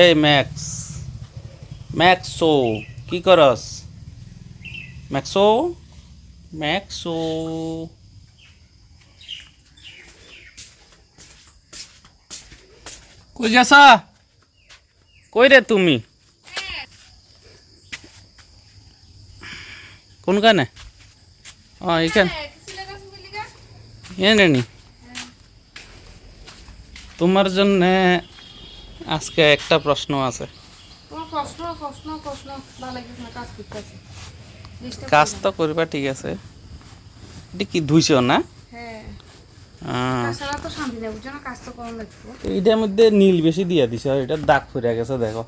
এই max, Maxo কি করস? ম্যাক্সো, ম্যাক্সো কই যাস? কই রে তুমি? কোনখানে? ও এখানে এনে নি। তোমার জন্য আজকে একটা প্রশ্ন আছে। কাজ তো করবা, ঠিক আছে। এটা কি ধুইছ না? এইটার মধ্যে নীল বেশি দিয়া দিছ, এটা দাগ ফুরে গেছে দেখো।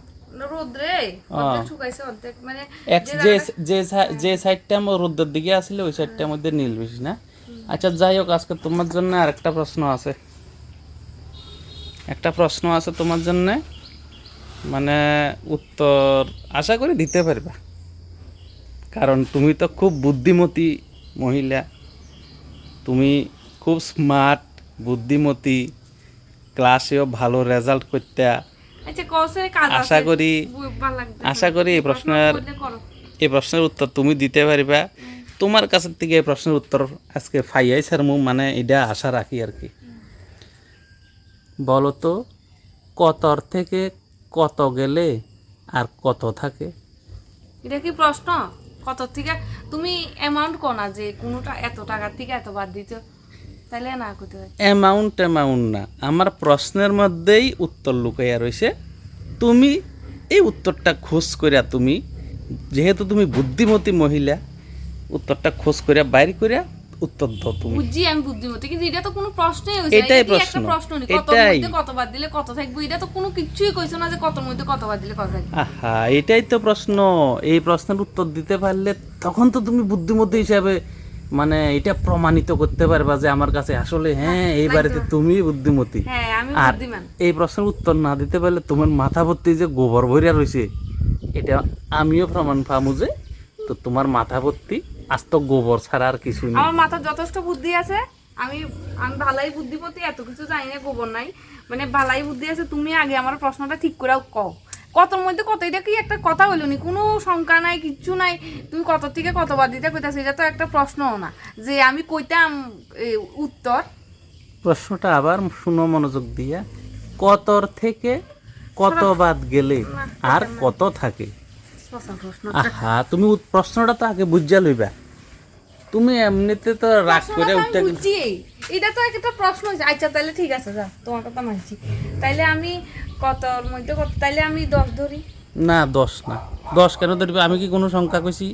যে সাইডটা আমার রোদ্রের দিকে আসলে ওই সাইডটার মধ্যে নীল বেশি না। আচ্ছা যাই হোক, আজকে তোমার জন্য আরেকটা প্রশ্ন আছে। একটা প্রশ্ন আছে তোমার জন্য, মানে উত্তর আশা করি দিতে পারবা, কারণ তুমি তো খুব বুদ্ধিমতী মহিলা, তুমি খুব স্মার্ট, বুদ্ধিমতী, ক্লাসেও ভালো রেজাল্ট করতে। আশা করি এই প্রশ্নের উত্তর তুমি দিতে পারবা। তোমার কাছ থেকে এই প্রশ্নের উত্তর আজকে ফাইয়াই স্যার মানে এটা আশা রাখি আর কি। বলো তো, কতর থেকে কত গেলে আর কত থাকে? এটা কি প্রশ্ন? কত থেকে তুমি অ্যামাউন্ট কো না যে কোনটা এত টাকার থেকে এত বাদ দিত, তাইলে না করতে হয়। অ্যামাউন্ট না, আমার প্রশ্নের মধ্যেই উত্তর লুকাইয়া রয়েছে। তুমি এই উত্তরটা খোঁজ করিয়া, তুমি যেহেতু তুমি বুদ্ধিমতী মহিলা, উত্তরটা খোঁজ করিয়া বাইর করিয়া উত্তর দাও। তুমি বুঝছি আমি বুদ্ধিমতী, কিন্তু এটা তো কোনো প্রশ্নই হইছে না। এটাই এটা একটা প্রশ্ন নেই, কত মধ্যে কত বাদ দিলে কত থাকবে, এটা তো কোনো কিছুই কইছো না যে কত মধ্যে কত বাদ দিলে কত থাকবে। আহা, এটাই তো প্রশ্ন। এই প্রশ্নের উত্তর দিতে পারলে তখন তো তুমি বুদ্ধিমতী হিসাবে মানে এটা প্রমাণিত করতে পারবা যে আমার কাছে আসলে হ্যাঁ এই বাড়িতে তুমি বুদ্ধিমতী। হ্যাঁ, আমি আর বুদ্ধিমান। এই প্রশ্নের উত্তর না দিতে পারলে তোমার মাথা ভর্তি যে গোবর ভরিয়া রয়েছে, এটা আমিও প্রমাণ পামু যে তো তোমার মাথা ভর্তি আজ তো গোবর ছাড়া আর কিছু নেই। আমার মাথার যথেষ্ট বুদ্ধি আছে, আমি আমি ভালাই বুদ্ধিমতী, এত কিছু জানি না, গোবর নাই, মানে ভালাই বুদ্ধি আছে। তুমি আগে আমার প্রশ্নটা ঠিক করে কও, কতর মধ্যে কত, এটা কি একটা কথা হইলো নি? কোনো সংখ্যা নাই, কিচ্ছু নাই, তুমি কত থেকে কত বাদ দিতে কইতাছো, এটা তো একটা প্রশ্নও না যে আমি কইতাম উত্তর। প্রশ্নটা আবার শুনো মনোযোগ দিয়া, কতর থেকে কত বাদ গেলে আর কত থাকে? আহা, তুমি প্রশ্নটা তো আগে বুঝা লইবা। তুমি এমনিতে তো রাগ করে উঠতে বুঝছি, এটা তো একটা প্রশ্ন হইছে। আচ্ছা তাহলে ঠিক আছে, যা তোমার কথা মানছি। তাইলে আমি কতর মধ্যে কত, তাইলে আমি 10 ধরি। না 10 না, 10 কেন ধরবে? আমি কি কোনো সংখ্যা কইছি?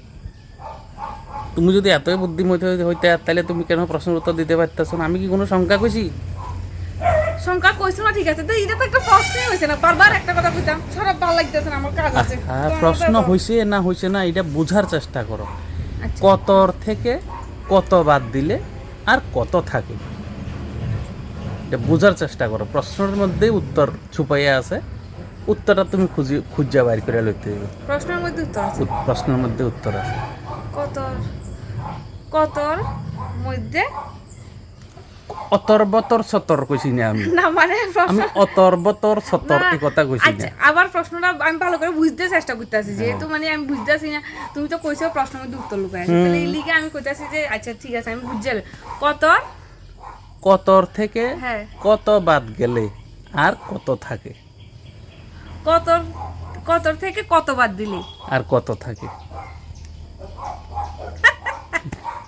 তুমি যদি এতই বুদ্ধিমতী হইতে তাহলে তুমি কেন প্রশ্নের উত্তর দিতে পারতেছো না? আমি কি কোনো সংখ্যা কইছি? সংখ্যা কইছো না, ঠিক আছে, তো এটা তো একটা প্রশ্নই হইছে না, বারবার একটা কথা কইতাম, সারা ভালো লাগতেছে না, আমার কাজ আছে। প্রশ্ন হইছে না এটা বোঝার চেষ্টা করো। আচ্ছা। কতর থেকে কত বাদ দিলে আর কত থাকে, এটা বোঝার চেষ্টা করো। প্রশ্নের মধ্যে উত্তর ছুপাইয়া আছে, উত্তরটা তুমি খুঁজা বাইর করে লইতে হবে। প্রশ্নের মধ্যে উত্তর আছে? প্রশ্নের মধ্যে উত্তর আছে। কতর কতর মধ্যে অতর বতর সতর কইছি না আমি, না, মানে আমি অতর বতর সতর এই কথা কইছি না। আচ্ছা, আবার প্রশ্নটা আমি ভালো করে বুঝতে চেষ্টা করতেছি, যেহেতু মানে আমি বুঝতেছি না, তুমি তো কইছো প্রশ্নের মধ্যে উত্তর লুকায় আছে, তাহলে এই লিগে আমি কইতাছি যে আচ্ছা ঠিক আছে, আমি বুঝতে যাবে। কতর কতর থেকে হ্যাঁ কত বাদ গেলে আর কত থাকে? কতর কতর থেকে কত বাদ দিলে আর কত থাকে?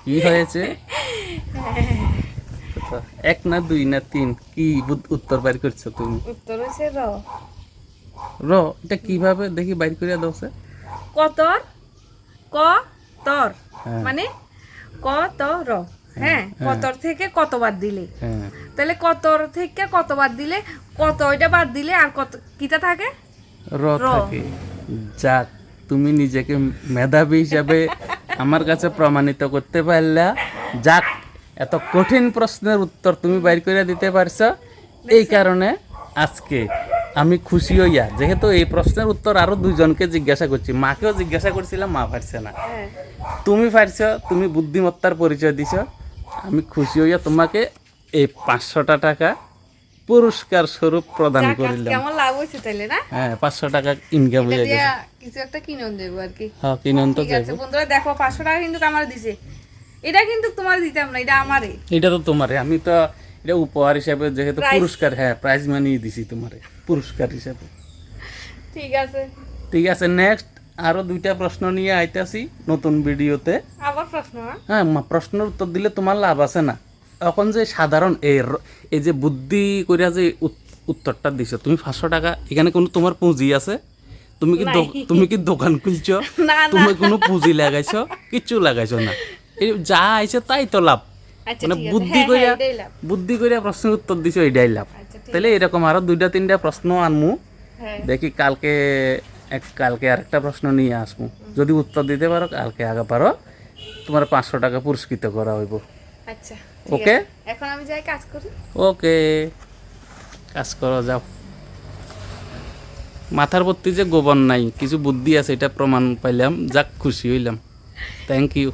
কি হয়েছে? 1 না 2 না 3, কি উত্তর বাইর করছো তুমি? উত্তর হইছে র। এটা কিভাবে দেখি বাইর করিয়া দাওছে? কতর কতর হ্যাঁ। মানে কতর, হ্যাঁ, কতর থেকে কত বাদ দিলে, হ্যাঁ, তাহলে কতর থেকে কত বাদ দিলে কত, ওইটা বাদ দিলে আর কত কিটা থাকে? থাকে। যাক, তুমি নিজেকে মেধাবী হিসাবে আমার কাছে প্রমাণিত করতে পারলা। যাক, এত কঠিন প্রশ্নের উত্তর তুমি বাইর করে দিতে পারছো, এই কারণে আজকে আমি খুশি হইয়া, যেহেতু এই প্রশ্নের উত্তর আরো 2 জনকে জিজ্ঞাসা করছি, মাকেও জিজ্ঞাসা করছিলাম, মা পারছে না, তুমি পারছো, তুমি বুদ্ধিমত্তার পরিচয় দিছ। আমি খুশি হইয়া তোমাকে এই 500টা টাকা পুরস্কার স্বরূপ প্রদান যাক, আজকে করিলাম। আমার লাভ হয়েছে তাইলে না? হ্যাঁ 500 টাকা ইনকাম হয়ে এটা গেছে। দিয়া কিছু একটা কিনুন দেবো আর কি। হ্যাঁ কিনুন তো ঠিক আছে যাইব। বন্ধুরা, দেখো 500 টাকা কিন্তু আমার দিছে। এটা কিন্তু তোমার দিতাম না, এটা আমারে। এটা তো তোমারে, আমি তো এটা উপহার হিসাবে যেহেতু Prize. পুরস্কার, হ্যাঁ প্রাইজ মানি দিছি তোমারে পুরস্কার হিসাবে। ঠিক আছে, ঠিক আছে, নেক্সট আরো 2টা প্রশ্ন নিয়ে আইতাছি নতুন ভিডিওতে। আবার প্রশ্ন না? হ্যাঁ প্রশ্নের উত্তর দিলে তোমার লাভ আছে না। এখন যে সাধারণ এই যে বুদ্ধি কইরা যে উত্তরটা দিছো তুমি 500 টাকা, এখানে কোনো তোমার পুঁজি আছে? তুমি কি দোকান খুলছো? না না, তুমি কোনো পুঁজি লাগাইছো? কিচ্ছু লাগাইছো না। এই যা আইছে তাই তো লাভ। আচ্ছা মানে ঠিক আছে, বুদ্ধি হ্যাঁ, কইরা হ্যাঁ, এটাই লাভ। বুদ্ধি কইরা প্রশ্নের উত্তর দিছো, এটাই লাভ। আচ্ছা ঠিক তাহলে এরকম আরো 2টা 3টা প্রশ্ন আনমু, হ্যাঁ, দেখি কালকে আরেকটা প্রশ্ন নিয়ে আসবো। যদি উত্তর দিতে পারো, কালকে আগে পারো, তোমার 500 টাকা পুরস্কৃত করা হইব। আচ্ছা ওকে? এখন আমি যাই কাজ করি। ওকে, কাজ করো, যাও। মাথার ভর্তি যে গোবর নাই, কিছু বুদ্ধি আছে, এটা প্রমাণ পাইলাম। যাক, খুশি হইলাম। Thank you.